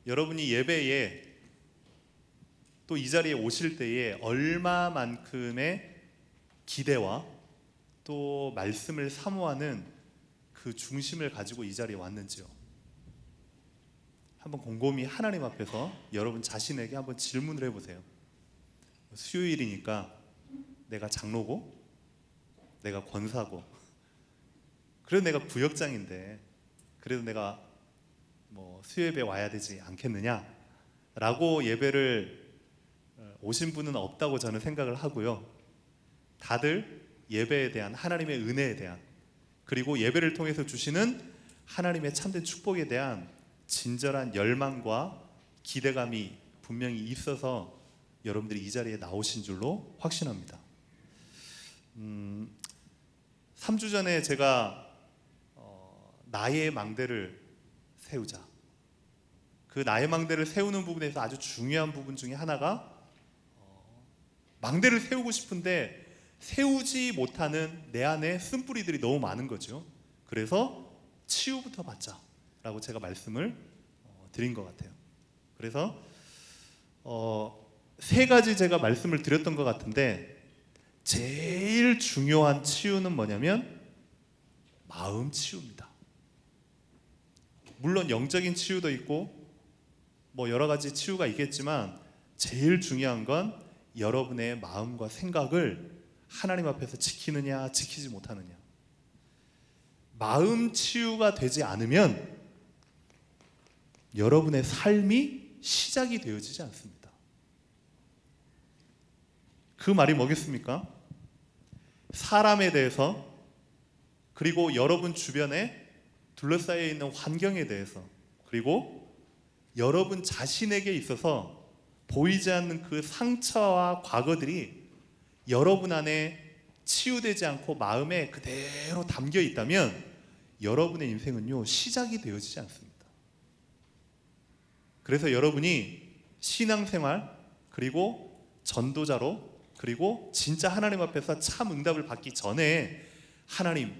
여러분이 예배에 또 이 자리에 오실 때에 얼마만큼의 기대와 또 말씀을 사모하는 그 중심을 가지고 이 자리에 왔는지요. 한번 곰곰이 하나님 앞에서 여러분 자신에게 한번 질문을 해보세요. 수요일이니까 내가 장로고 내가 권사고 그래도 내가 구역장인데 그래도 내가 수요예배 와야 되지 않겠느냐 라고 예배를 오신 분은 없다고 저는 생각을 하고요. 다들 예배에 대한 하나님의 은혜에 대한 그리고 예배를 통해서 주시는 하나님의 참된 축복에 대한 진절한 열망과 기대감이 분명히 있어서 여러분들이 이 자리에 나오신 줄로 확신합니다. 3주 전에 제가 나의 망대를 세우자, 그 나의 망대를 세우는 부분에서 아주 중요한 부분 중에 하나가 망대를 세우고 싶은데 세우지 못하는 내 안에 쓴뿌리들이 너무 많은 거죠. 그래서 치유부터 받자 라고 제가 말씀을 드린 것 같아요. 그래서 세 가지 제가 말씀을 드렸던 것 같은데 제일 중요한 치유는 뭐냐면 마음 치유입니다. 물론 영적인 치유도 있고 여러 가지 치유가 있겠지만 제일 중요한 건 여러분의 마음과 생각을 하나님 앞에서 지키느냐 지키지 못하느냐. 마음 치유가 되지 않으면 여러분의 삶이 시작이 되어지지 않습니다. 그 말이 뭐겠습니까? 사람에 대해서 그리고 여러분 주변에 둘러싸여 있는 환경에 대해서 그리고 여러분 자신에게 있어서 보이지 않는 그 상처와 과거들이 여러분 안에 치유되지 않고 마음에 그대로 담겨 있다면 여러분의 인생은요 시작이 되어지지 않습니다. 그래서 여러분이 신앙생활 그리고 전도자로 그리고 진짜 하나님 앞에서 참 응답을 받기 전에 하나님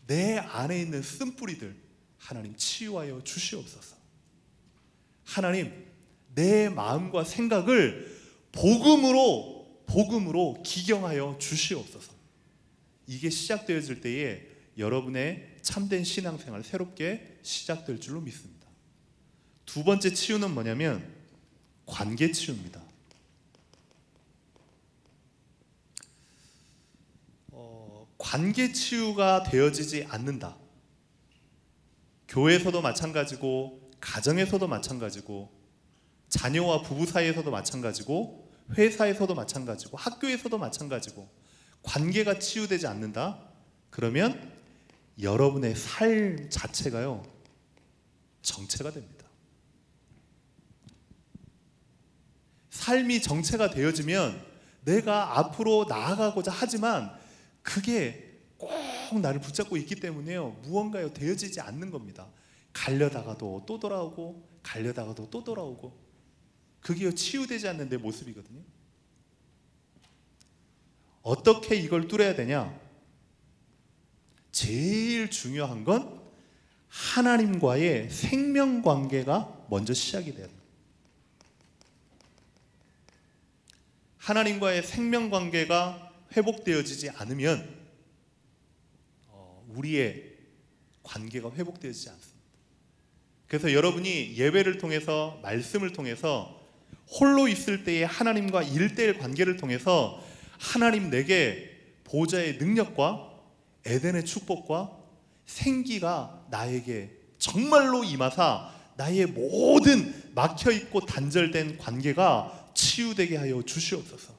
내 안에 있는 쓴뿌리들 하나님 치유하여 주시옵소서. 하나님 내 마음과 생각을 복음으로 기경하여 주시옵소서. 이게 시작되어질 때에 여러분의 참된 신앙생활 새롭게 시작될 줄로 믿습니다. 두 번째 치유는 뭐냐면 관계 치유입니다. 관계 치유가 되어지지 않는다. 교회에서도 마찬가지고 가정에서도 마찬가지고 자녀와 부부 사이에서도 마찬가지고 회사에서도 마찬가지고 학교에서도 마찬가지고 관계가 치유되지 않는다. 그러면 여러분의 삶 자체가요 정체가 됩니다. 삶이 정체가 되어지면 내가 앞으로 나아가고자 하지만 그게 꼭 나를 붙잡고 있기 때문에요 무언가요 되어지지 않는 겁니다. 가려다가도 또 돌아오고 가려다가도 또 돌아오고 그게 치유되지 않는 내 모습이거든요. 어떻게 이걸 뚫어야 되냐? 제일 중요한 건 하나님과의 생명관계가 먼저 시작이 돼야 돼요. 하나님과의 생명관계가 회복되어지지 않으면 우리의 관계가 회복되어지지 않습니다. 그래서 여러분이 예배를 통해서 말씀을 통해서 홀로 있을 때의 하나님과 1:1 관계를 통해서 하나님 내게 보좌의 능력과 에덴의 축복과 생기가 나에게 정말로 임하사 나의 모든 막혀있고 단절된 관계가 치유되게 하여 주시옵소서.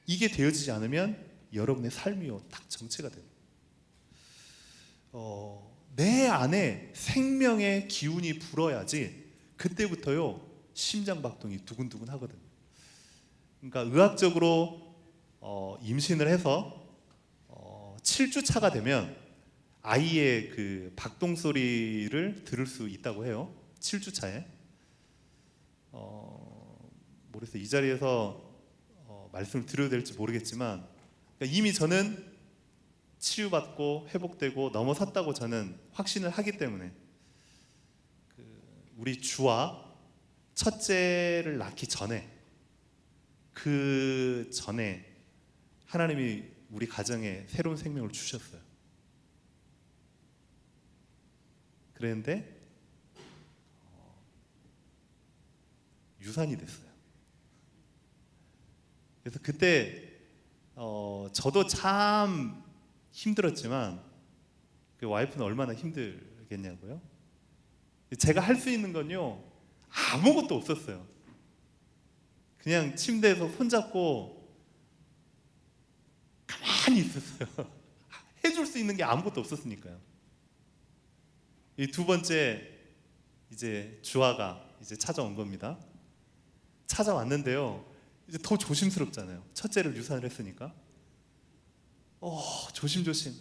이게 되어지지 않으면 여러분의 삶이요 딱 정체가 됩니다. 내 안에 생명의 기운이 불어야지 그때부터요 심장박동이 두근두근 하거든요. 그러니까 의학적으로 임신을 해서 7주 차가 되면 아이의 그 박동 소리를 들을 수 있다고 해요. 7주 차에. 모르겠어요. 이 자리에서 말씀을 드려야 될지 모르겠지만 그러니까 이미 저는 치유받고 회복되고 넘어섰다고 저는 확신을 하기 때문에 우리 주와 첫째를 낳기 전에, 그 전에 하나님이 우리 가정에 새로운 생명을 주셨어요. 그랬는데 유산이 됐어요. 그래서 그때 저도 참 힘들었지만 그 와이프는 얼마나 힘들겠냐고요. 제가 할 수 있는 건요 아무것도 없었어요. 그냥 침대에서 손잡고 가만히 있었어요. 해줄 수 있는 게 아무것도 없었으니까요. 이 두 번째 이제 주아가 이제 찾아온 겁니다. 찾아왔는데요, 이제 더 조심스럽잖아요. 첫째를 유산을 했으니까 조심조심.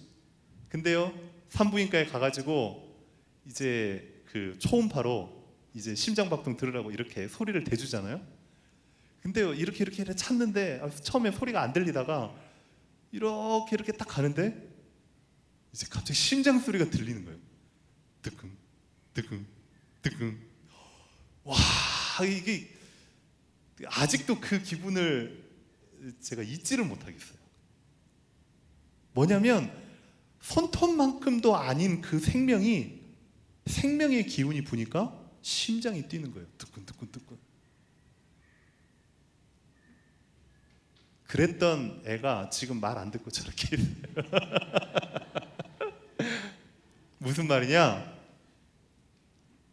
근데요, 산부인과에 가가지고 이제 그 초음파로 이제 심장박동 들으라고 이렇게 소리를 대주잖아요. 근데요, 이렇게 찾는데 처음에 소리가 안 들리다가 이렇게 딱 가는데 이제 갑자기 심장 소리가 들리는 거예요. 뜨끔 뜨끔 뜨끔. 와, 이게 아직도 그 기분을 제가 잊지를 못하겠어요. 뭐냐면 손톱만큼도 아닌 그 생명의 기운이 부니까 심장이 뛰는 거예요. 뜨끈뜨끈뜨끈. 그랬던 애가 지금 말 안 듣고 저렇게 있어요. 무슨 말이냐?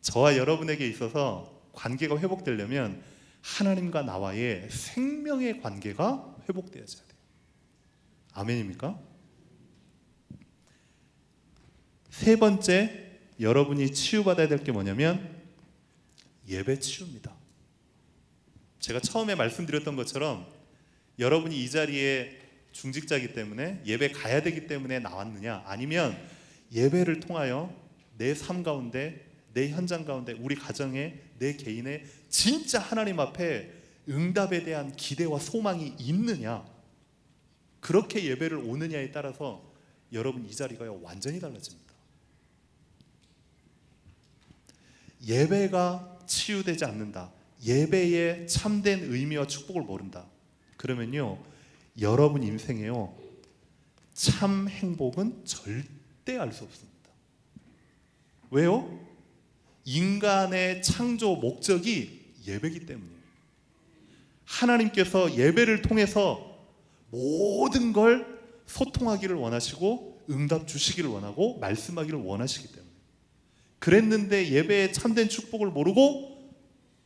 저와 여러분에게 있어서 관계가 회복되려면 하나님과 나와의 생명의 관계가 회복되어져야 돼요. 아멘입니까? 세 번째, 여러분이 치유받아야 될 게 뭐냐면 예배 치유입니다. 제가 처음에 말씀드렸던 것처럼 여러분이 이 자리에 중직자이기 때문에 예배 가야 되기 때문에 나왔느냐, 아니면 예배를 통하여 내 삶 가운데, 내 현장 가운데, 우리 가정에, 내 개인의 진짜 하나님 앞에 응답에 대한 기대와 소망이 있느냐, 그렇게 예배를 오느냐에 따라서 여러분 이 자리가 완전히 달라집니다. 예배가 치유되지 않는다, 예배의 참된 의미와 축복을 모른다, 그러면요 여러분 인생에요 참 행복은 절대 알 수 없습니다. 왜요? 인간의 창조 목적이 예배이기 때문이에요. 하나님께서 예배를 통해서 모든 걸 소통하기를 원하시고 응답 주시기를 원하고 말씀하기를 원하시기 때문에, 그랬는데 예배의 참된 축복을 모르고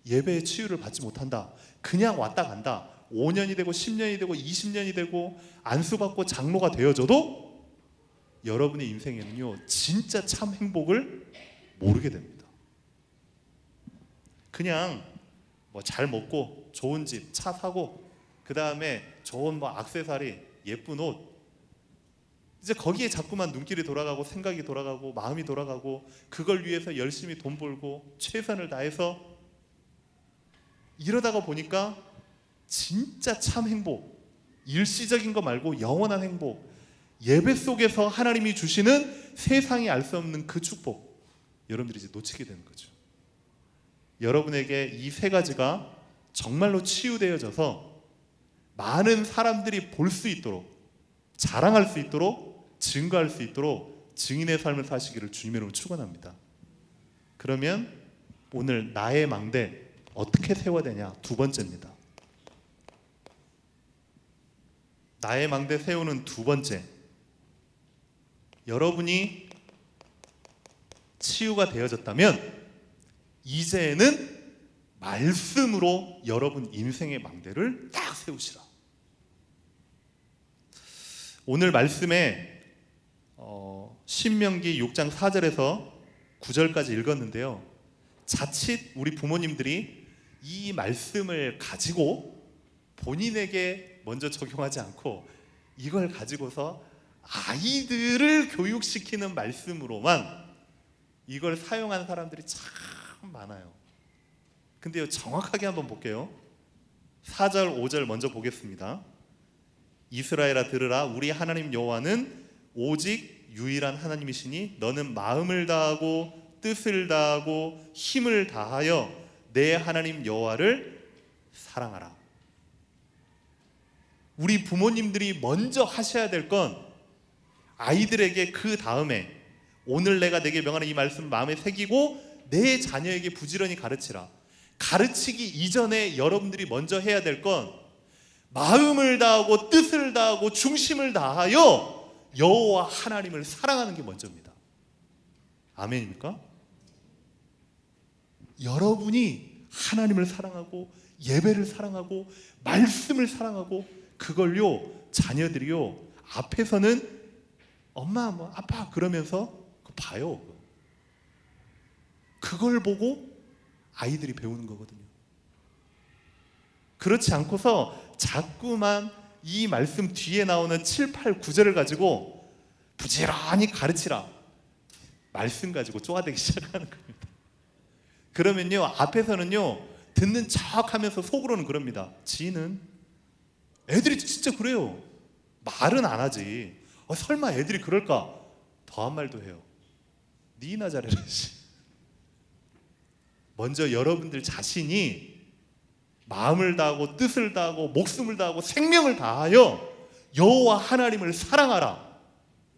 예배의 치유를 받지 못한다, 그냥 왔다 간다, 5년이 되고 10년이 되고 20년이 되고 안수받고 장로가 되어져도 여러분의 인생에는요 진짜 참 행복을 모르게 됩니다. 그냥 뭐 잘 먹고 좋은 집, 차 사고, 그 다음에 좋은 뭐 액세서리, 예쁜 옷, 이제 거기에 자꾸만 눈길이 돌아가고 생각이 돌아가고 마음이 돌아가고, 그걸 위해서 열심히 돈 벌고 최선을 다해서 이러다가 보니까 진짜 참 행복, 일시적인 거 말고 영원한 행복, 예배 속에서 하나님이 주시는 세상이 알 수 없는 그 축복, 여러분들이 이제 놓치게 되는 거죠. 여러분에게 이 세 가지가 정말로 치유되어져서 많은 사람들이 볼 수 있도록, 자랑할 수 있도록, 증거할 수 있도록 증인의 삶을 사시기를 주님의 이름으로 축원합니다. 그러면 오늘 나의 망대 어떻게 세워야 되냐, 두 번째입니다. 나의 망대 세우는 두 번째, 여러분이 치유가 되어졌다면 이제는 말씀으로 여러분 인생의 망대를 딱 세우시라. 오늘 말씀에 신명기 6장 4절에서 9절까지 읽었는데요, 자칫 우리 부모님들이 이 말씀을 가지고 본인에게 먼저 적용하지 않고 이걸 가지고서 아이들을 교육시키는 말씀으로만 이걸 사용한 사람들이 참 많아요. 근데요 정확하게 한번 볼게요. 4절 5절 먼저 보겠습니다. 이스라엘아 들으라, 우리 하나님 여호와는 오직 유일한 하나님이시니 너는 마음을 다하고 뜻을 다하고 힘을 다하여 내 하나님 여호와를 사랑하라. 우리 부모님들이 먼저 하셔야 될 건 아이들에게 그 다음에 오늘 내가 내게 명하는 이 말씀을 마음에 새기고 내 자녀에게 부지런히 가르치라. 가르치기 이전에 여러분들이 먼저 해야 될 건 마음을 다하고 뜻을 다하고 중심을 다하여 여호와 하나님을 사랑하는 게 먼저입니다. 아멘입니까? 여러분이 하나님을 사랑하고 예배를 사랑하고 말씀을 사랑하고 그걸요 자녀들이요 앞에서는 엄마 뭐 아빠 그러면서 봐요. 그걸 보고 아이들이 배우는 거거든요. 그렇지 않고서 자꾸만 이 말씀 뒤에 나오는 7, 8, 9절을 가지고 부지런히 가르치라. 말씀 가지고 쪼아대기 시작하는 겁니다. 그러면요 앞에서는요 듣는 척 하면서 속으로는 그럽니다. 지는 애들이 진짜 그래요. 말은 안 하지. 설마 애들이 그럴까? 더한 말도 해요. 니나 잘해라. 먼저 여러분들 자신이 마음을 다하고 뜻을 다하고 목숨을 다하고 생명을 다하여 여호와 하나님을 사랑하라.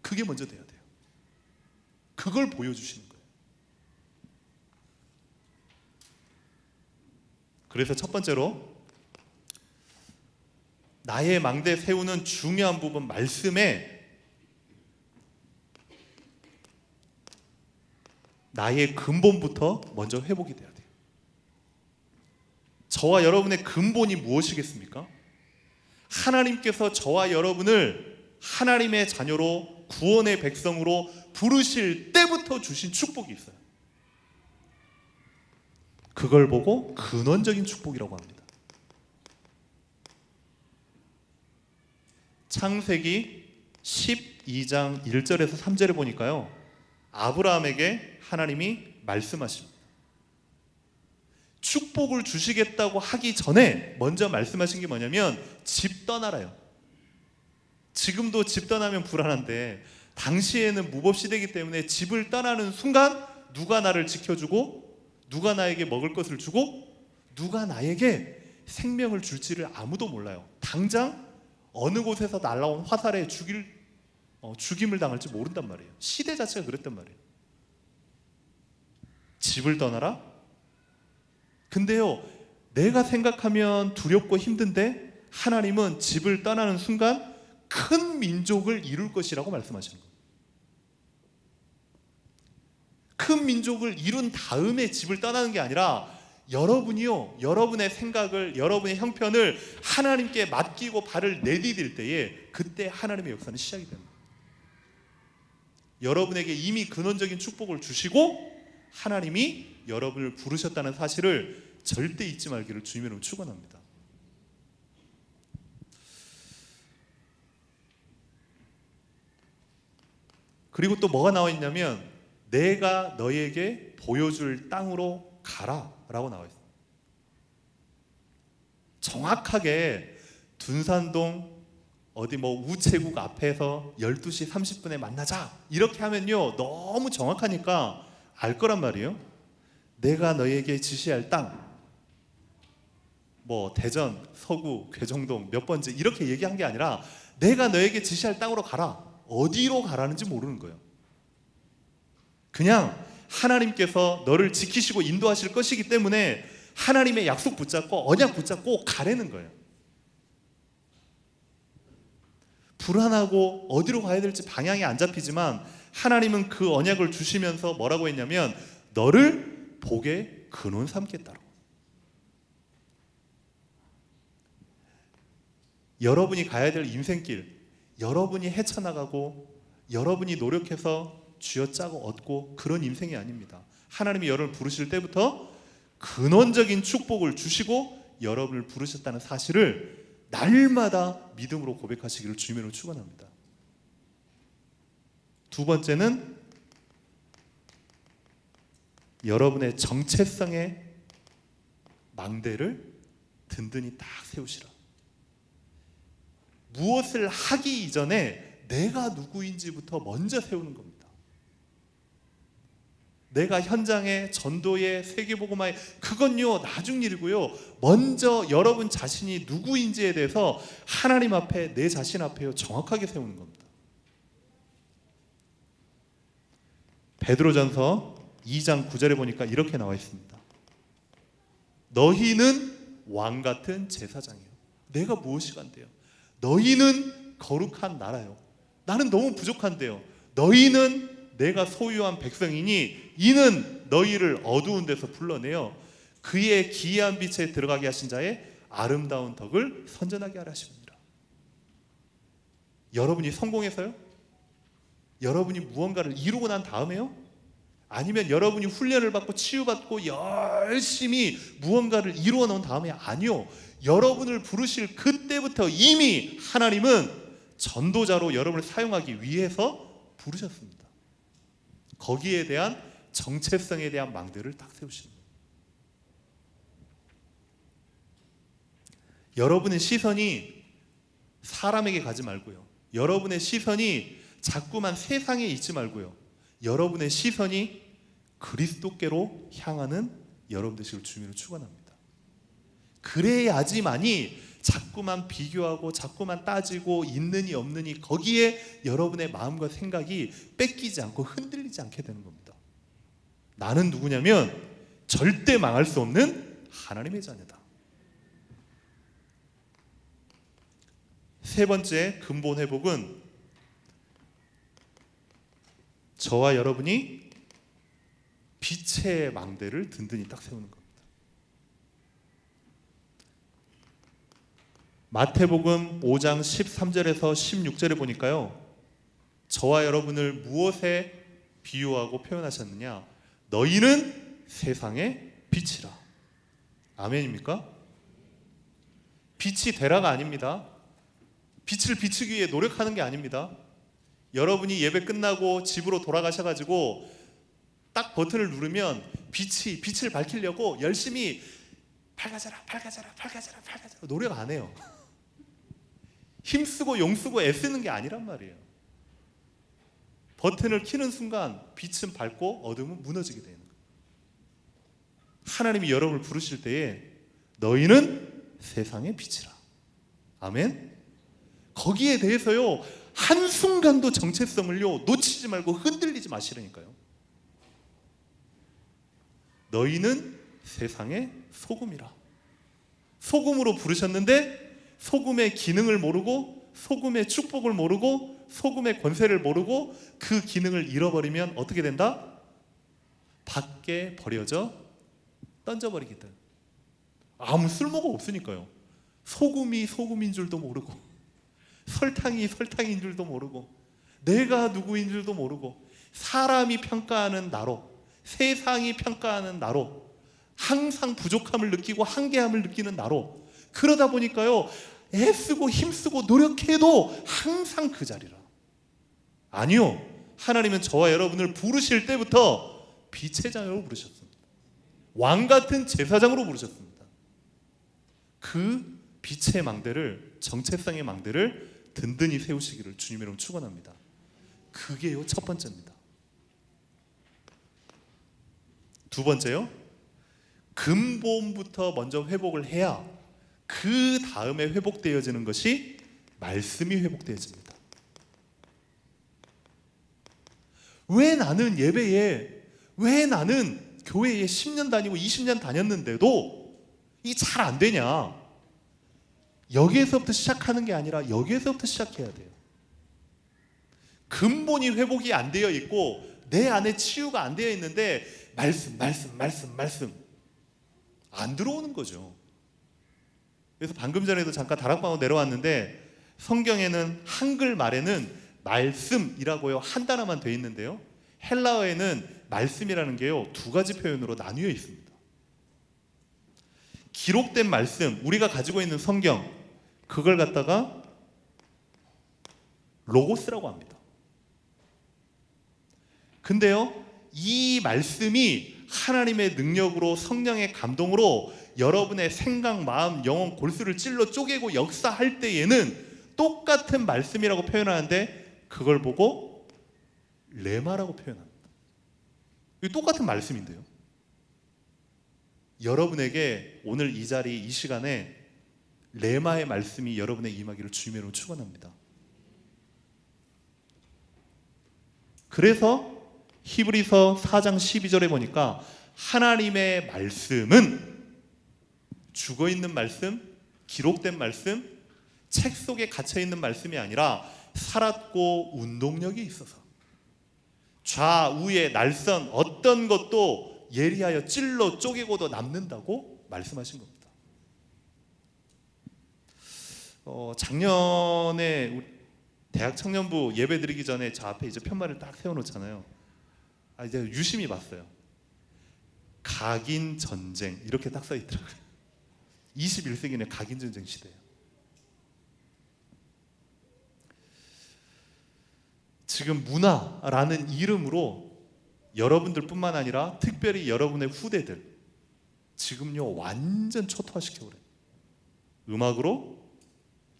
그게 먼저 돼야 돼요. 그걸 보여주시는 거예요. 그래서 첫 번째로 나의 망대 세우는 중요한 부분 말씀에 나의 근본부터 먼저 회복이 돼야 돼요. 저와 여러분의 근본이 무엇이겠습니까? 하나님께서 저와 여러분을 하나님의 자녀로 구원의 백성으로 부르실 때부터 주신 축복이 있어요. 그걸 보고 근원적인 축복이라고 합니다. 창세기 12장 1절에서 3절에 보니까요 아브라함에게 하나님이 말씀하십니다. 축복을 주시겠다고 하기 전에 먼저 말씀하신 게 뭐냐면 집 떠나라요. 지금도 집 떠나면 불안한데 당시에는 무법시대이기 때문에 집을 떠나는 순간 누가 나를 지켜주고 누가 나에게 먹을 것을 주고 누가 나에게 생명을 줄지를 아무도 몰라요. 당장 어느 곳에서 날아온 화살에 죽임을 당할지 모른단 말이에요. 시대 자체가 그랬단 말이에요. 집을 떠나라? 근데요 내가 생각하면 두렵고 힘든데 하나님은 집을 떠나는 순간 큰 민족을 이룰 것이라고 말씀하시는 거예요. 큰 민족을 이룬 다음에 집을 떠나는 게 아니라 여러분이요 여러분의 생각을 여러분의 형편을 하나님께 맡기고 발을 내디딜 때에 그때 하나님의 역사는 시작이 됩니다. 여러분에게 이미 근원적인 축복을 주시고 하나님이 여러분을 부르셨다는 사실을 절대 잊지 말기를 주님의 이름으로 축원합니다. 그리고 또 뭐가 나와 있냐면 내가 너에게 보여줄 땅으로 가라 라고 나와 있어요. 정확하게 둔산동 어디 뭐 우체국 앞에서 12시 30분에 만나자 이렇게 하면요 너무 정확하니까 알 거란 말이에요. 내가 너에게 지시할 땅 뭐 대전, 서구, 괴정동 몇 번째 이렇게 얘기한 게 아니라 내가 너에게 지시할 땅으로 가라. 어디로 가라는지 모르는 거예요. 그냥 하나님께서 너를 지키시고 인도하실 것이기 때문에 하나님의 약속 붙잡고 언약 붙잡고 가라는 거예요. 불안하고 어디로 가야 될지 방향이 안 잡히지만 하나님은 그 언약을 주시면서 뭐라고 했냐면 너를 복의 근원 삼겠다고. 여러분이 가야 될 인생길 여러분이 헤쳐나가고 여러분이 노력해서 쥐어짜고 얻고 그런 인생이 아닙니다. 하나님이 여러분을 부르실 때부터 근원적인 축복을 주시고 여러분을 부르셨다는 사실을 날마다 믿음으로 고백하시기를 주님으로 축원합니다. 두 번째는 여러분의 정체성의 망대를 든든히 딱 세우시라. 무엇을 하기 이전에 내가 누구인지부터 먼저 세우는 겁니다. 내가 현장에 전도에 세계복음화에 그건요 나중 일이고요. 먼저 여러분 자신이 누구인지에 대해서 하나님 앞에 내 자신 앞에요 정확하게 세우는 겁니다. 베드로전서 2장 9절에 보니까 이렇게 나와 있습니다. 너희는 왕 같은 제사장이요. 내가 무엇이 간대요? 너희는 거룩한 나라요. 나는 너무 부족한데요. 너희는 내가 소유한 백성이니 이는 너희를 어두운 데서 불러내어 그의 기이한 빛에 들어가게 하신 자의 아름다운 덕을 선전하게 하라 하십니다. 여러분이 성공해서요? 여러분이 무언가를 이루고 난 다음에요? 아니면 여러분이 훈련을 받고 치유받고 열심히 무언가를 이루어 놓은 다음에? 아니요. 여러분을 부르실 그때부터 이미 하나님은 전도자로 여러분을 사용하기 위해서 부르셨습니다. 거기에 대한 정체성에 대한 망대를 딱 세우십니다. 여러분의 시선이 사람에게 가지 말고요. 여러분의 시선이 자꾸만 세상에 있지 말고요. 여러분의 시선이 그리스도께로 향하는 여러분 되시길 주님으로 축원합니다. 그래야지만이 자꾸만 비교하고 자꾸만 따지고 있느니 없느니 거기에 여러분의 마음과 생각이 뺏기지 않고 흔들리지 않게 되는 겁니다. 나는 누구냐면 절대 망할 수 없는 하나님의 자녀다. 세 번째 근본 회복은 저와 여러분이 빛의 망대를 든든히 딱 세우는 겁니다. 마태복음 5장 13절에서 16절에 보니까요, 저와 여러분을 무엇에 비유하고 표현하셨느냐? 너희는 세상의 빛이라. 아멘입니까? 빛이 되라가 아닙니다. 빛을 비추기 위해 노력하는 게 아닙니다. 여러분이 예배 끝나고 집으로 돌아가셔가지고 딱 버튼을 누르면 빛을 밝히려고 열심히 밝아져라 노력 안 해요. 힘쓰고 용쓰고 애쓰는 게 아니란 말이에요. 버튼을 키는 순간 빛은 밝고 어둠은 무너지게 되는 거예요. 하나님이 여러분을 부르실 때에 너희는 세상의 빛이라. 아멘. 거기에 대해서요 한순간도 정체성을요 놓치지 말고 흔들리지 마시라니까요. 너희는 세상의 소금이라. 소금으로 부르셨는데 소금의 기능을 모르고 소금의 축복을 모르고 소금의 권세를 모르고 그 기능을 잃어버리면 어떻게 된다? 밖에 버려져 던져버리겠다. 아무 쓸모가 없으니까요. 소금이 소금인 줄도 모르고 설탕이 설탕인 줄도 모르고 내가 누구인 줄도 모르고 사람이 평가하는 나로 세상이 평가하는 나로 항상 부족함을 느끼고 한계함을 느끼는 나로 그러다 보니까요 애쓰고 힘쓰고 노력해도 항상 그 자리라. 아니요, 하나님은 저와 여러분을 부르실 때부터 빛의 자녀로 부르셨습니다. 왕 같은 제사장으로 부르셨습니다. 그 빛의 망대를 정체성의 망대를 든든히 세우시기를 주님의 이름으로 축원합니다. 그게요 첫 번째입니다. 두 번째요, 근본부터 먼저 회복을 해야 그 다음에 회복되어지는 것이 말씀이 회복되어집니다. 왜 나는 예배에, 왜 나는 교회에 10년 다니고 20년 다녔는데도 이게 잘 안 되냐? 여기에서부터 시작하는 게 아니라 여기에서부터 시작해야 돼요. 근본이 회복이 안 되어 있고 내 안에 치유가 안 되어 있는데 말씀 안 들어오는 거죠. 그래서 방금 전에도 잠깐 다락방으로 내려왔는데 성경에는 한글 말에는 말씀이라고요 한 단어만 되어 있는데요, 헬라어에는 말씀이라는 게요 두 가지 표현으로 나뉘어 있습니다. 기록된 말씀, 우리가 가지고 있는 성경, 그걸 갖다가 로고스라고 합니다. 근데요 이 말씀이 하나님의 능력으로 성령의 감동으로 여러분의 생각, 마음, 영혼, 골수를 찔러 쪼개고 역사할 때에는 똑같은 말씀이라고 표현하는데 그걸 보고 레마라고 표현합니다. 이거 똑같은 말씀인데요. 여러분에게 오늘 이 자리 이 시간에 레마의 말씀이 여러분의 임하기를 주님으로 축원합니다. 그래서 히브리서 4장 12절에 보니까 하나님의 말씀은 죽어있는 말씀, 기록된 말씀, 책 속에 갇혀있는 말씀이 아니라 살았고 운동력이 있어서 좌우의 날선 어떤 것도 예리하여 찔러 쪼개고도 남는다고 말씀하신 겁니다. 작년에 우리 대학 청년부 예배 드리기 전에 저 앞에 이제 편말을 딱 세워놓잖아요. 이제 유심히 봤어요. 각인 전쟁 이렇게 딱 써 있더라고요. 21세기는 각인 전쟁 시대예요. 지금 문화라는 이름으로 여러분들뿐만 아니라 특별히 여러분의 후대들 지금요 완전 초토화시켜버려요. 음악으로,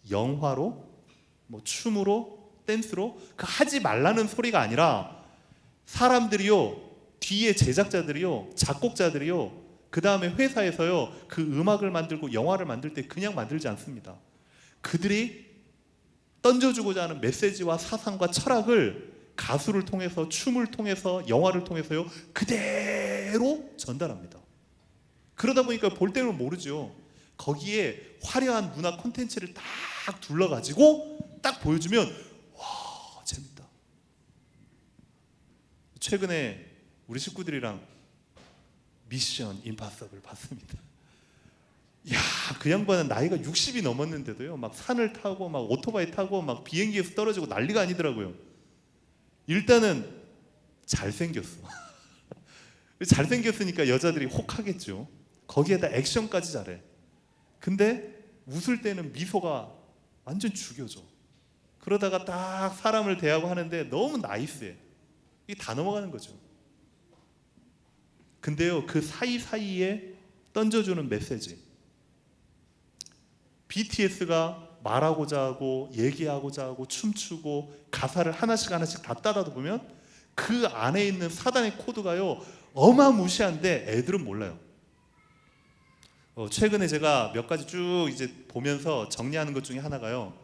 영화로, 뭐 춤으로, 댄스로 그 하지 말라는 소리가 아니라 사람들이요 뒤에 제작자들이요 작곡자들이요 그 다음에 회사에서요 그 음악을 만들고 영화를 만들 때 그냥 만들지 않습니다. 그들이 던져주고자 하는 메시지와 사상과 철학을 가수를 통해서 춤을 통해서 영화를 통해서요 그대로 전달합니다. 그러다 보니까 볼 때는 모르죠. 거기에 화려한 문화 콘텐츠를 딱 둘러가지고 딱 보여주면 와 재밌다. 최근에 우리 식구들이랑 미션 임파서블 봤습니다. 야, 그 양반은 나이가 60이 넘었는데도요 막 산을 타고 막 오토바이 타고 막 비행기에서 떨어지고 난리가 아니더라고요. 일단은 잘생겼어. 잘생겼으니까 여자들이 혹하겠죠. 거기에다 액션까지 잘해. 근데 웃을 때는 미소가 완전 죽여줘. 그러다가 딱 사람을 대하고 하는데 너무 나이스해. 이게 다 넘어가는 거죠. 근데요 그 사이사이에 던져주는 메시지, BTS가 말하고자 하고 얘기하고자 하고 춤추고 가사를 하나씩 다 따라다 보면 그 안에 있는 사단의 코드가요 어마무시한데 애들은 몰라요. 최근에 제가 몇 가지 쭉 이제 보면서 정리하는 것 중에 하나가요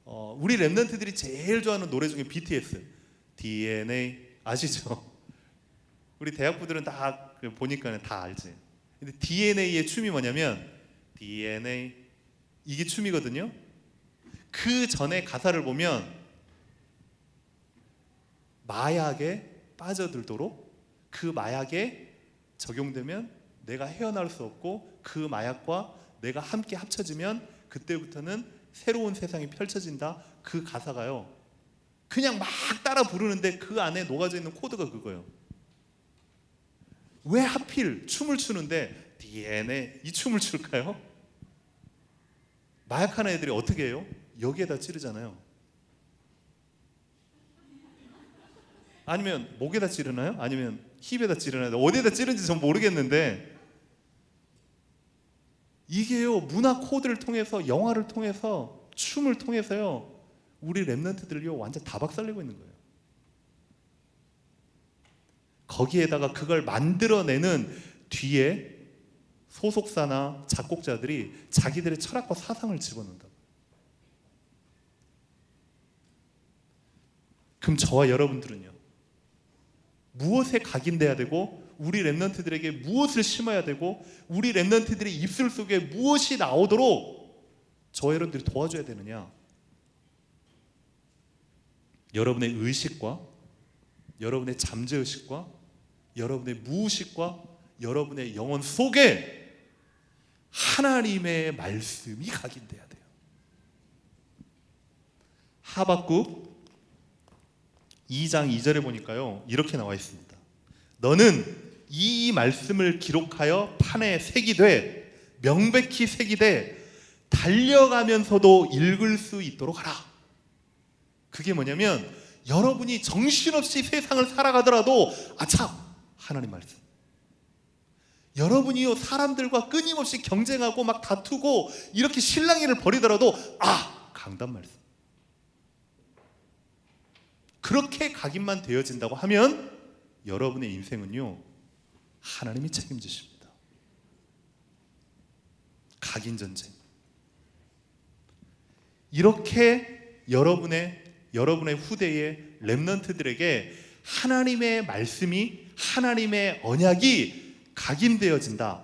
우리 랩런트들이 제일 좋아하는 노래 중에 BTS DNA 아시죠? 우리 대학부들은 다 보니까 다 알지. 근데 DNA의 춤이 뭐냐면 DNA 이게 춤이거든요. 그 전에 가사를 보면 마약에 빠져들도록 그 마약에 적용되면 내가 헤어나올 수 없고 그 마약과 내가 함께 합쳐지면 그때부터는 새로운 세상이 펼쳐진다. 그 가사가요 그냥 막 따라 부르는데 그 안에 녹아져 있는 코드가 그거예요. 왜 하필 춤을 추는데 DNA 이 춤을 출까요? 마약하는 애들이 어떻게 해요? 여기에다 찌르잖아요. 아니면 목에다 찌르나요? 아니면 힙에다 찌르나요? 어디에다 찌르는지 전 모르겠는데 이게요 문화 코드를 통해서 영화를 통해서 춤을 통해서요 우리 랩런트들요 완전 다 박살내고 있는 거예요. 거기에다가 그걸 만들어내는 뒤에 소속사나 작곡자들이 자기들의 철학과 사상을 집어넣는다. 그럼 저와 여러분들은요 무엇에 각인돼야 되고 우리 랩런트들에게 무엇을 심어야 되고 우리 랩런트들의 입술 속에 무엇이 나오도록 저와 여러분들이 도와줘야 되느냐? 여러분의 의식과 여러분의 잠재의식과 여러분의 무의식과 여러분의 영혼 속에 하나님의 말씀이 각인돼야 돼요. 하박국 2장 2절에 보니까요 이렇게 나와 있습니다. 너는 이 말씀을 기록하여 판에 새기되 명백히 새기되 달려가면서도 읽을 수 있도록 하라. 그게 뭐냐면 여러분이 정신없이 세상을 살아가더라도 아참 하나님 말씀, 여러분이요 사람들과 끊임없이 경쟁하고 막 다투고 이렇게 실랑이를 벌이더라도 강단 말씀, 그렇게 각인만 되어진다고 하면 여러분의 인생은요, 하나님이 책임지십니다. 각인 전쟁. 이렇게 여러분의 후대의 렘넌트들에게 하나님의 말씀이, 하나님의 언약이 각인되어진다.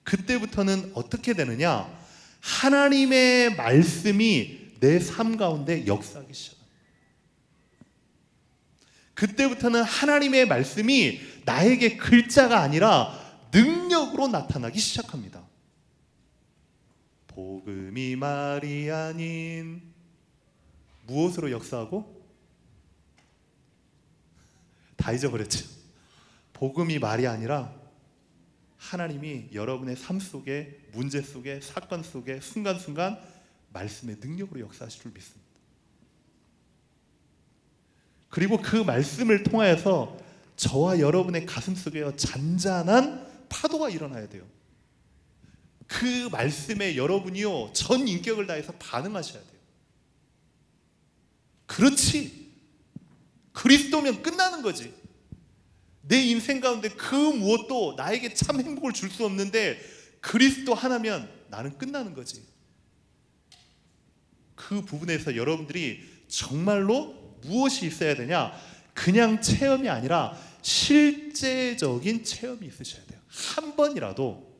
그때부터는 어떻게 되느냐? 하나님의 말씀이 내 삶 가운데 역사하기 시작합니다. 그때부터는 하나님의 말씀이 나에게 글자가 아니라 능력으로 나타나기 시작합니다. 복음이 말이 아닌 무엇으로 역사하고? 다 잊어버렸죠. 복음이 말이 아니라 하나님이 여러분의 삶 속에, 문제 속에, 사건 속에 순간순간 말씀의 능력으로 역사하실 줄 믿습니다. 그리고 그 말씀을 통하여서 저와 여러분의 가슴 속에 잔잔한 파도가 일어나야 돼요. 그 말씀에 여러분이요, 전 인격을 다해서 반응하셔야 돼요. 그렇지, 그리스도면 끝나는 거지. 내 인생 가운데 그 무엇도 나에게 참 행복을 줄 수 없는데 그리스도 하나면 나는 끝나는 거지. 그 부분에서 여러분들이 정말로 무엇이 있어야 되냐? 그냥 체험이 아니라 실제적인 체험이 있으셔야 돼요. 한 번이라도,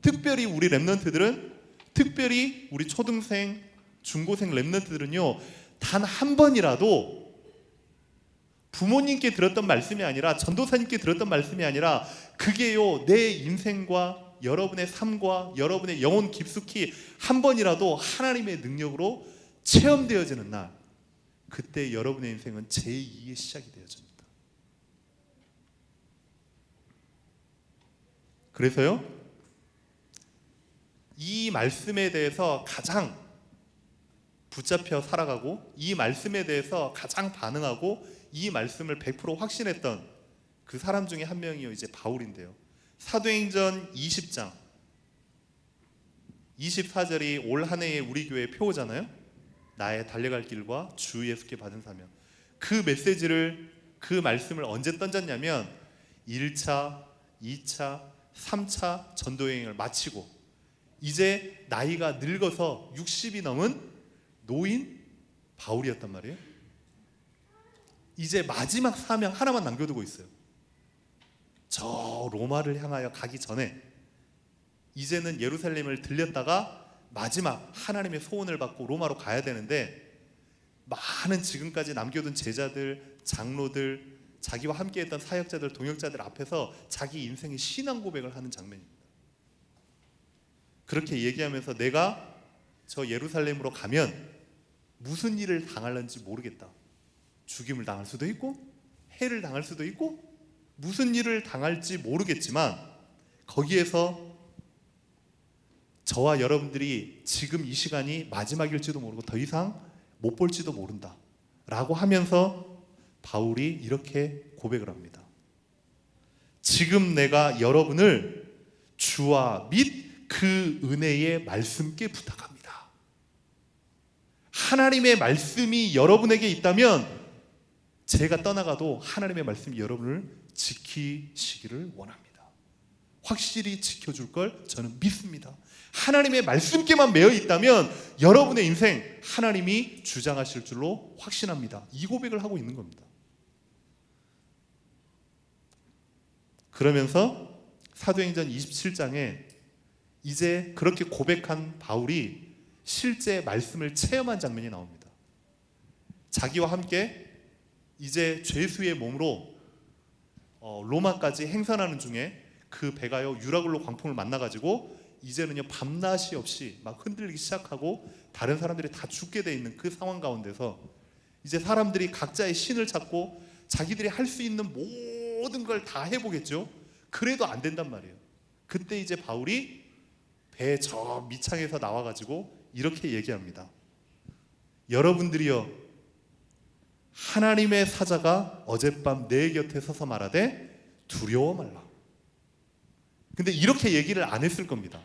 특별히 우리 렘넌트들은, 특별히 우리 초등생, 중고생 렘넌트들은요, 단 한 번이라도 부모님께 들었던 말씀이 아니라, 전도사님께 들었던 말씀이 아니라, 그게요, 내 인생과 여러분의 삶과 여러분의 영혼 깊숙이 한 번이라도 하나님의 능력으로 체험되어지는 날, 그때 여러분의 인생은 제2의 시작이 되어집니다. 그래서요, 이 말씀에 대해서 가장 붙잡혀 살아가고, 이 말씀에 대해서 가장 반응하고, 이 말씀을 100% 확신했던 그 사람 중에 한 명이 이제 바울인데요. 사도행전 20장 24절이 올 한 해의 우리 교회의 표어잖아요. 나의 달려갈 길과 주 예수께 받은 사명. 그 메시지를, 그 말씀을 언제 던졌냐면 1차, 2차, 3차 전도여행을 마치고 이제 나이가 늙어서 60이 넘은 노인 바울이었단 말이에요. 이제 마지막 사명 하나만 남겨두고 있어요. 저 로마를 향하여 가기 전에 이제는 예루살렘을 들렸다가 마지막 하나님의 소원을 받고 로마로 가야 되는데, 많은 지금까지 남겨둔 제자들, 장로들, 자기와 함께했던 사역자들, 동역자들 앞에서 자기 인생의 신앙 고백을 하는 장면입니다. 그렇게 얘기하면서 내가 저 예루살렘으로 가면 무슨 일을 당할는지 모르겠다. 죽임을 당할 수도 있고 해를 당할 수도 있고 무슨 일을 당할지 모르겠지만 거기에서 저와 여러분들이 지금 이 시간이 마지막일지도 모르고 더 이상 못 볼지도 모른다 라고 하면서 바울이 이렇게 고백을 합니다. 지금 내가 여러분을 주와 및 그 은혜의 말씀께 부탁합니다. 하나님의 말씀이 여러분에게 있다면 제가 떠나가도 하나님의 말씀이 여러분을 지키시기를 원합니다. 확실히 지켜줄 걸 저는 믿습니다. 하나님의 말씀께만 매여 있다면 여러분의 인생 하나님이 주장하실 줄로 확신합니다. 이 고백을 하고 있는 겁니다. 그러면서 사도행전 27장에 이제 그렇게 고백한 바울이 실제 말씀을 체험한 장면이 나옵니다. 자기와 함께 이제 죄수의 몸으로 로마까지 행선하는 중에 그 배가요 유라굴로 광풍을 만나가지고 이제는요 밤낮이 없이 막 흔들리기 시작하고 다른 사람들이 다 죽게 돼 있는 그 상황 가운데서 이제 사람들이 각자의 신을 찾고 자기들이 할 수 있는 모든 걸 다 해보겠죠. 그래도 안 된단 말이에요. 그때 이제 바울이 배 저 밑창에서 나와가지고 이렇게 얘기합니다. 여러분들이여, 하나님의 사자가 어젯밤 내 곁에 서서 말하되 두려워 말라. 근데 이렇게 얘기를 안 했을 겁니다.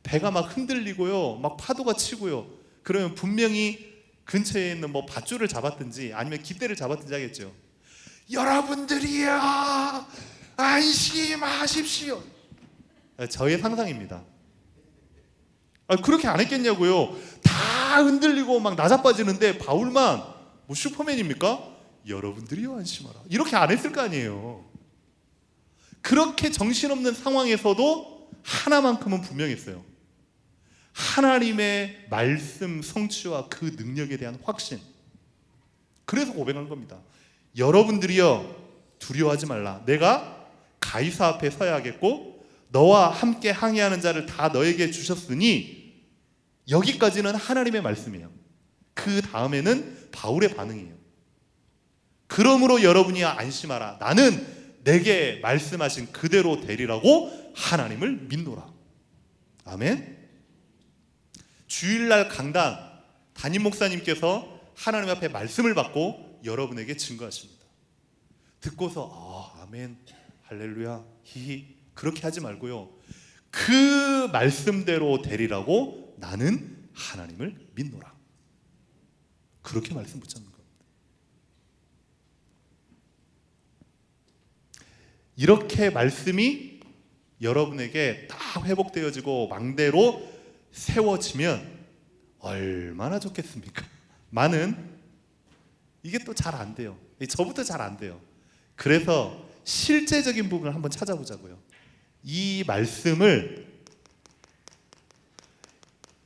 배가 막 흔들리고요, 막 파도가 치고요. 그러면 분명히 근처에 있는 뭐 밧줄을 잡았든지 아니면 깃대를 잡았든지 하겠죠. 여러분들이여 안심하십시오. 저의 상상입니다. 그렇게 안 했겠냐고요. 다 흔들리고 막 나자빠지는데 바울만 뭐 슈퍼맨입니까? 여러분들이여 안심하라. 이렇게 안 했을 거 아니에요. 그렇게 정신없는 상황에서도 하나만큼은 분명했어요. 하나님의 말씀 성취와 그 능력에 대한 확신. 그래서 고백한 겁니다. 여러분들이여 두려워하지 말라. 내가 가이사 앞에 서야 하겠고 너와 함께 항해하는 자를 다 너에게 주셨으니. 여기까지는 하나님의 말씀이에요. 그 다음에는 바울의 반응이에요. 그러므로 여러분이 안심하라. 나는 내게 말씀하신 그대로 되리라고 하나님을 믿노라. 아멘. 주일날 강단 담임 목사님께서 하나님 앞에 말씀을 받고 여러분에게 증거하십니다. 듣고서 아멘 할렐루야 히히 그렇게 하지 말고요. 그 말씀대로 되리라고 나는 하나님을 믿노라. 그렇게 말씀 붙잡는 겁니다. 이렇게 말씀이 여러분에게 다 회복되어지고 망대로 세워지면 얼마나 좋겠습니까? 많은 이게 또 잘 안 돼요. 저부터 잘 안 돼요. 그래서 실제적인 부분을 한번 찾아보자고요. 이 말씀을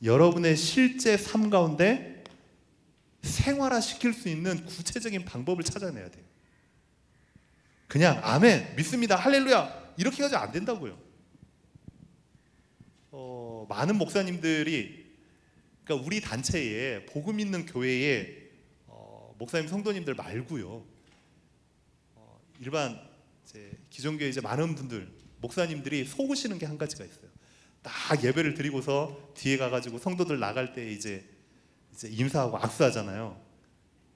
여러분의 실제 삶 가운데 생활화시킬 수 있는 구체적인 방법을 찾아내야 돼요. 그냥 아멘 믿습니다 할렐루야 이렇게 해가지고 안 된다고요. 많은 목사님들이 그러니까 우리 단체에 복음 있는 교회에 목사님 성도님들 말고요 일반 이제 기존교회 이제 많은 분들 목사님들이 속으시는 게 한 가지가 있어요. 딱 예배를 드리고서 뒤에 가가지고 성도들 나갈 때 이제 인사하고 악수하잖아요.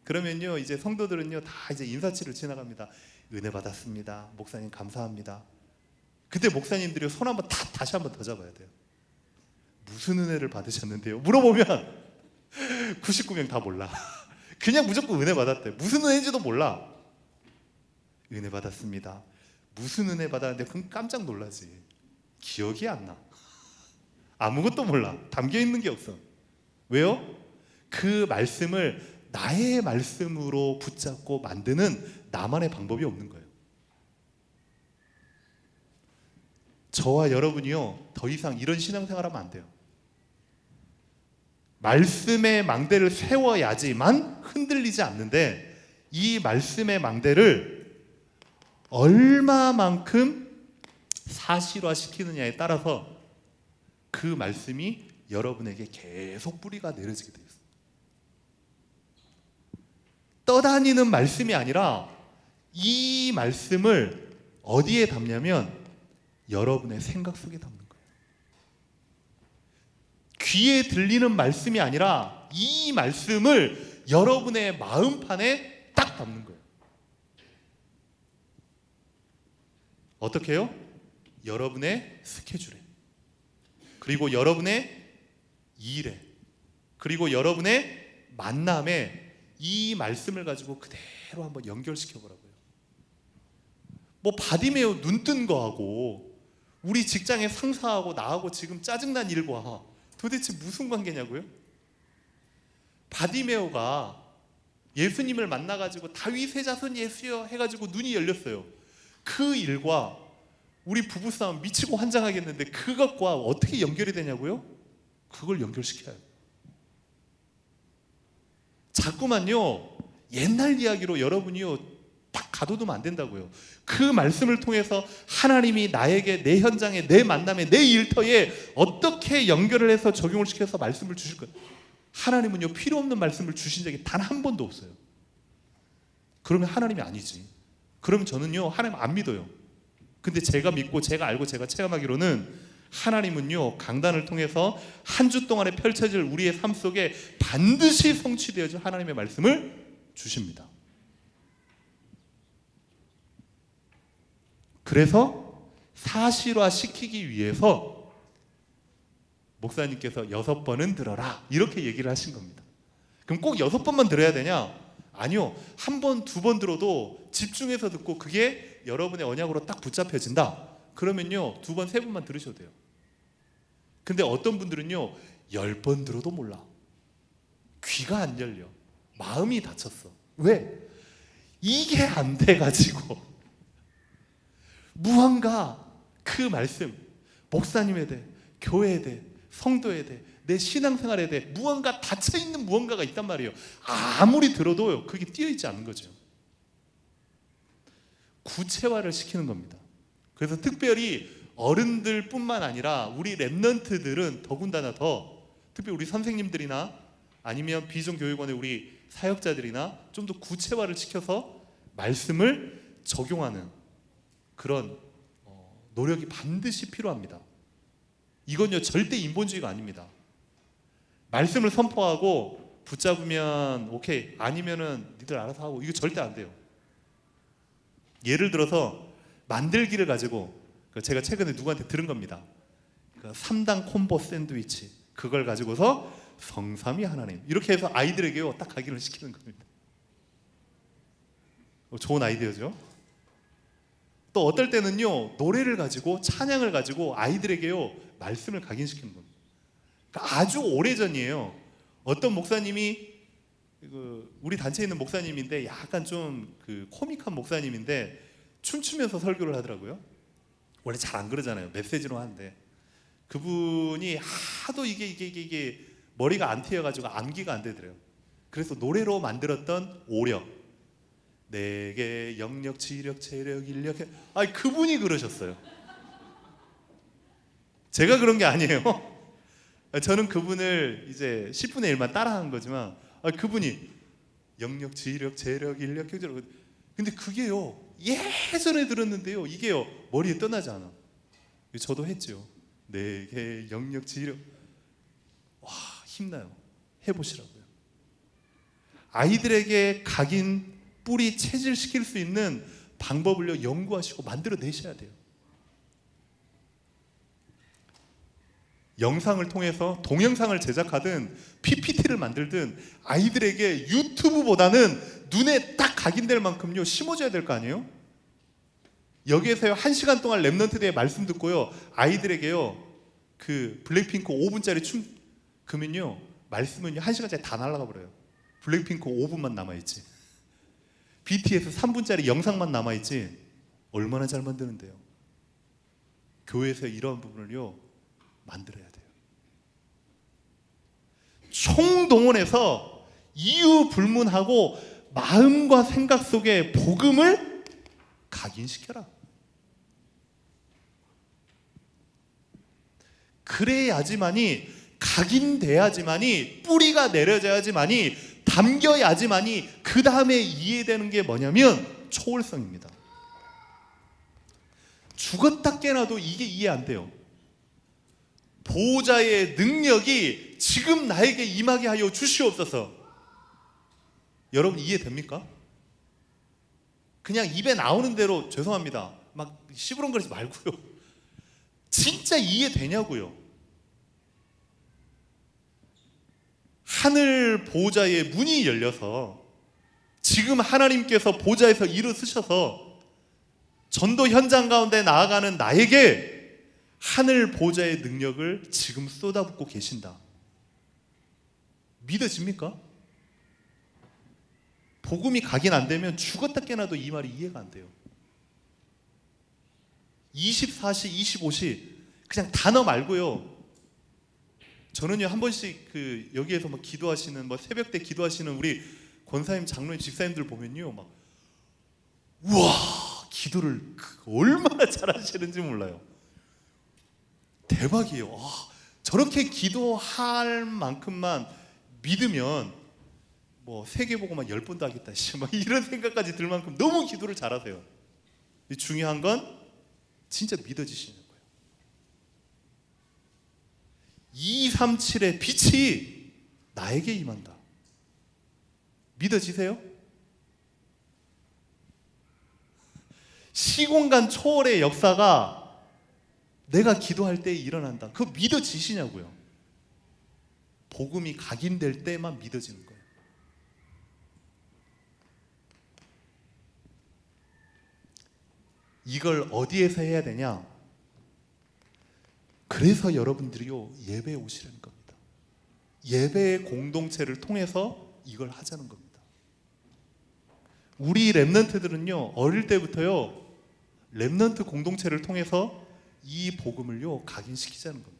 그러면요 이제 성도들은요 다 이제 인사치를 지나갑니다. 은혜 받았습니다. 목사님 감사합니다. 그때 목사님들이 손 한번 다시 한번 더 잡아야 돼요. 무슨 은혜를 받으셨는데요? 물어보면 99명 다 몰라. 그냥 무조건 은혜 받았대. 무슨 은혜인지도 몰라. 은혜 받았습니다. 무슨 은혜 받았는데 그럼 깜짝 놀라지. 기억이 안 나. 아무것도 몰라. 담겨있는 게 없어. 왜요? 그 말씀을 나의 말씀으로 붙잡고 만드는 나만의 방법이 없는 거예요. 저와 여러분이요 더 이상 이런 신앙생활하면 안 돼요. 말씀의 망대를 세워야지만 흔들리지 않는데 이 말씀의 망대를 얼마만큼 사실화시키느냐에 따라서 그 말씀이 여러분에게 계속 뿌리가 내려지게 되어 있어요. 떠다니는 말씀이 아니라 이 말씀을 어디에 담냐면 여러분의 생각 속에 담는 거예요. 귀에 들리는 말씀이 아니라 이 말씀을 여러분의 마음판에 딱 담는 거예요. 어떻게 해요? 여러분의 스케줄에, 그리고 여러분의 일에, 그리고 여러분의 만남에 이 말씀을 가지고 그대로 한번 연결시켜 보라고요. 뭐 바디메오 눈 뜬 거하고 우리 직장의 상사하고 나하고 지금 짜증난 일과 도대체 무슨 관계냐고요? 바디메오가 예수님을 만나가지고 다윗의 자손 예수여 해가지고 눈이 열렸어요. 그 일과 우리 부부싸움 미치고 환장하겠는데 그것과 어떻게 연결이 되냐고요? 그걸 연결시켜야 해요. 자꾸만요 옛날 이야기로 여러분이요 딱 가둬두면 안 된다고요. 그 말씀을 통해서 하나님이 나에게 내 현장에 내 만남에 내 일터에 어떻게 연결을 해서 적용을 시켜서 말씀을 주실 거예요. 하나님은요 필요 없는 말씀을 주신 적이 단 한 번도 없어요. 그러면 하나님이 아니지. 그러면 저는요 하나님 안 믿어요. 근데 제가 믿고 제가 알고 제가 체험하기로는 하나님은요 강단을 통해서 한 주 동안에 펼쳐질 우리의 삶 속에 반드시 성취되어질 하나님의 말씀을 주십니다. 그래서 사실화시키기 위해서 목사님께서 6번은 들어라 이렇게 얘기를 하신 겁니다. 그럼 꼭 6번만 들어야 되냐? 아니요. 한 번, 두 번 들어도 집중해서 듣고 그게 여러분의 언약으로 딱 붙잡혀진다. 그러면요, 두 번, 세 번만 들으셔도 돼요. 근데 어떤 분들은요, 10번 들어도 몰라. 귀가 안 열려. 마음이 다쳤어. 왜? 이게 안 돼가지고 무언가 그 말씀, 목사님에 대해, 교회에 대해, 성도에 대해, 내 신앙생활에 대해 무언가 닫혀있는 무언가가 있단 말이에요. 아무리 들어도 그게 띄어있지 않은 거죠. 구체화를 시키는 겁니다. 그래서 특별히 어른들 뿐만 아니라 우리 랩런트들은 더군다나 더, 특히 우리 선생님들이나 아니면 비전교육원의 우리 사역자들이나 좀 더 구체화를 시켜서 말씀을 적용하는 그런 노력이 반드시 필요합니다. 이건요, 절대 인본주의가 아닙니다. 말씀을 선포하고 붙잡으면 오케이, 아니면은 니들 알아서 하고, 이거 절대 안 돼요. 예를 들어서 만들기를 가지고, 제가 최근에 누구한테 들은 겁니다. 3단 콤보 샌드위치, 그걸 가지고서 성삼위 하나님, 이렇게 해서 아이들에게요 딱 각인을 시키는 겁니다. 좋은 아이디어죠. 또 어떨 때는요, 노래를 가지고, 찬양을 가지고 아이들에게요 말씀을 각인시키는 겁니다. 그러니까 아주 오래전이에요. 어떤 목사님이, 우리 단체에 있는 목사님인데 약간 좀 코믹한 목사님인데 춤추면서 설교를 하더라고요. 원래 잘 안 그러잖아요. 메시지로 하는데 그분이 하도 이게 머리가 안 트여가지고 암기가 안 되더래요. 그래서 노래로 만들었던 오력, 내게 영력, 지력, 체력, 인력, 아니 그분이 그러셨어요. 제가 그런 게 아니에요. 저는 그분을 이제 10분의 1만 따라한 거지만, 그분이 영력, 지력, 체력, 인력, 경제력, 근데 그게요 예전에 들었는데요 이게요 머리에 떠나지 않아. 저도 했죠. 내게 영력, 지력, 와 힘나요. 해보시라고요. 아이들에게 각인, 뿌리 체질시킬 수 있는 방법을요 연구하시고 만들어내셔야 돼요. 영상을 통해서 동영상을 제작하든 PPT를 만들든 아이들에게 유튜브보다는 눈에 딱 각인될 만큼요 심어줘야 될 거 아니에요? 여기에서요 1시간 동안 랩런트들의 말씀 듣고요 아이들에게요 그 블랙핑크 5분짜리 춤 그러면요 말씀은요 1시간짜리 다 날아가 버려요. 블랙핑크 5분만 남아있지, BTS 3분짜리 영상만 남아있지, 얼마나 잘 만드는데요. 교회에서 이러한 부분을요 만들어야 돼요. 총동원해서 이유 불문하고 마음과 생각 속에 복음을 각인시켜라. 그래야지만이, 각인돼야지만이, 뿌리가 내려져야지만이, 담겨야지만이 그 다음에 이해되는 게 뭐냐면 초월성입니다. 죽었다 깨나도 이게 이해 안 돼요. 보호자의 능력이 지금 나에게 임하게 하여 주시옵소서. 여러분 이해됩니까? 그냥 입에 나오는 대로 죄송합니다 막 시부렁거리지 말고요. 진짜 이해되냐고요. 하늘 보호자의 문이 열려서 지금 하나님께서 보좌에서 일어서셔서 전도 현장 가운데 나아가는 나에게 하늘 보좌의 능력을 지금 쏟아붓고 계신다. 믿어집니까? 복음이 각인 안 되면 죽었다 깨나도 이 말이 이해가 안 돼요. 24시, 25시 그냥 단어 말고요. 저는요 한 번씩 여기에서 막 기도하시는, 새벽 때 기도하시는 우리 권사님, 장로님, 집사님들 보면요 막 우와 기도를 얼마나 잘하시는지 몰라요. 대박이에요. 저렇게 기도할 만큼만 믿으면 세계보고만 10번도 하겠다 막 이런 생각까지 들 만큼 너무 기도를 잘하세요. 중요한 건 진짜 믿어지시는 거예요. 237의 빛이 나에게 임한다. 믿어지세요? 시공간 초월의 역사가 내가 기도할 때 일어난다. 그거 믿어지시냐고요. 복음이 각인될 때만 믿어지는 거예요. 이걸 어디에서 해야 되냐? 그래서 여러분들이요, 예배에 오시라는 겁니다. 예배의 공동체를 통해서 이걸 하자는 겁니다. 우리 렘넌트들은요, 어릴 때부터요, 렘넌트 공동체를 통해서 이 복음을요, 각인시키자는 겁니다.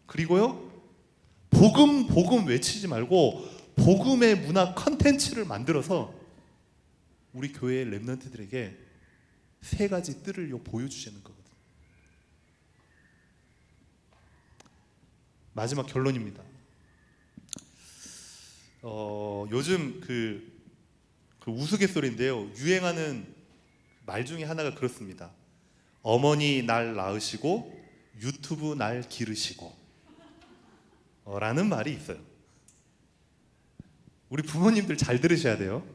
그리고요, 복음 외치지 말고 복음의 문화 컨텐츠를 만들어서 우리 교회의 렘넌트들에게 세 가지 뜰을 보여주시는 거거든요. 마지막 결론입니다. 요즘 그 우스갯소리인데요, 유행하는 말 중에 하나가 그렇습니다. 어머니 날 낳으시고 유튜브 날 기르시고 라는 말이 있어요. 우리 부모님들 잘 들으셔야 돼요.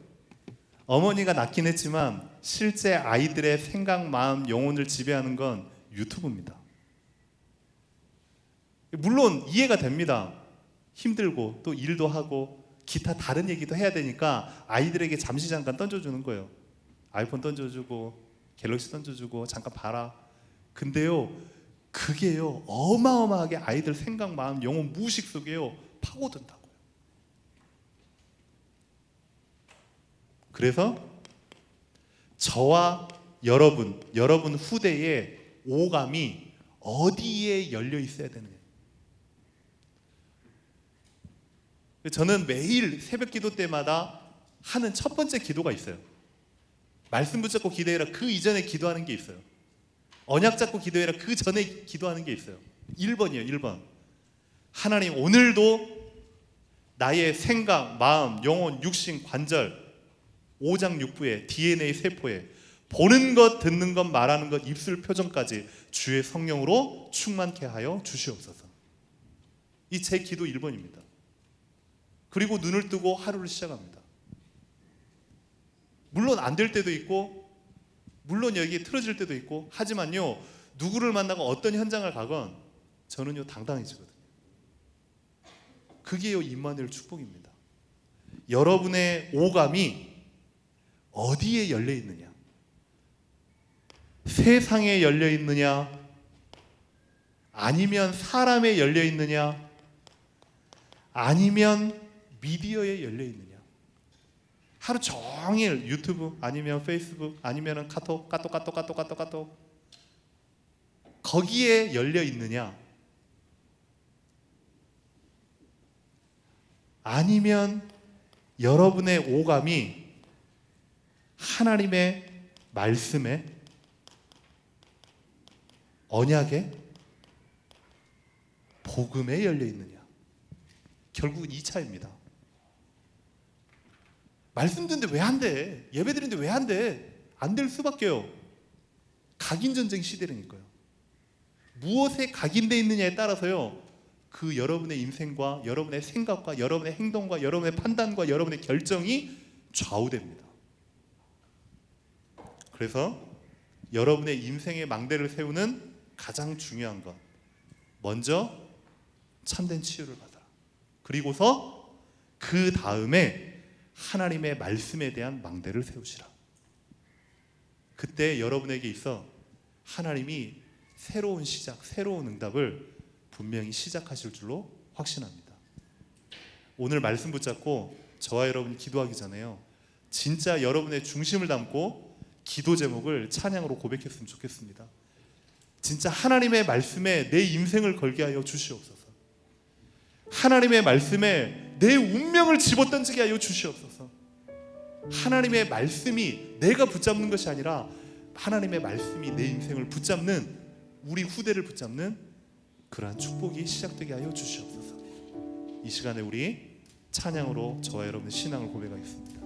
어머니가 낳긴 했지만 실제 아이들의 생각, 마음, 영혼을 지배하는 건 유튜브입니다. 물론 이해가 됩니다. 힘들고 또 일도 하고 기타 다른 얘기도 해야 되니까 아이들에게 잠시 잠깐 던져주는 거예요. 아이폰 던져주고 갤럭시 던져주고 잠깐 봐라. 근데요, 그게요, 어마어마하게 아이들 생각, 마음, 영혼, 무의식 속에요 파고든다고요. 그래서 저와 여러분 후대의 오감이 어디에 열려 있어야 되느냐. 저는 매일 새벽 기도 때마다 하는 첫 번째 기도가 있어요. 말씀 붙잡고 기도해라, 그 이전에 기도하는 게 있어요. 언약 잡고 기도해라, 그 전에 기도하는 게 있어요. 1번이에요 1번. 하나님, 오늘도 나의 생각, 마음, 영혼, 육신, 관절, 오장육부에, DNA 세포에 보는 것, 듣는 것, 말하는 것, 입술 표정까지 주의 성령으로 충만케 하여 주시옵소서. 이 제 기도 1번입니다. 그리고 눈을 뜨고 하루를 시작합니다. 물론 안 될 때도 있고, 물론 여기 틀어질 때도 있고, 하지만요, 누구를 만나고 어떤 현장을 가건 저는요 당당해지거든요. 그게요 임마누엘 축복입니다. 여러분의 오감이 어디에 열려 있느냐? 세상에 열려 있느냐? 아니면 사람에 열려 있느냐? 아니면 미디어에 열려 있느냐? 하루 종일 유튜브 아니면 페이스북 아니면 카톡 거기에 열려 있느냐? 아니면 여러분의 오감이 하나님의 말씀에, 언약에, 복음에 열려 있느냐? 결국은 2차입니다. 말씀 듣는데 왜 안 돼? 예배 드리는데 왜 안 돼? 안 될 수밖에요. 각인전쟁 시대라니까요. 무엇에 각인되어 있느냐에 따라서요, 그 여러분의 인생과 여러분의 생각과 여러분의 행동과 여러분의 판단과 여러분의 결정이 좌우됩니다. 그래서 여러분의 인생의 망대를 세우는 가장 중요한 것, 먼저 참된 치유를 받아라. 그리고서 그 다음에 하나님의 말씀에 대한 망대를 세우시라. 그때 여러분에게 있어 하나님이 새로운 시작, 새로운 응답을 분명히 시작하실 줄로 확신합니다. 오늘 말씀 붙잡고 저와 여러분이 기도하기 전에요, 진짜 여러분의 중심을 담고 기도 제목을 찬양으로 고백했으면 좋겠습니다. 진짜 하나님의 말씀에 내 인생을 걸게 하여 주시옵소서. 하나님의 말씀에 내 운명을 집어던지게 하여 주시옵소서. 하나님의 말씀이 내가 붙잡는 것이 아니라 하나님의 말씀이 내 인생을 붙잡는, 우리 후대를 붙잡는 그러한 축복이 시작되게 하여 주시옵소서. 이 시간에 우리 찬양으로 저와 여러분의 신앙을 고백하겠습니다.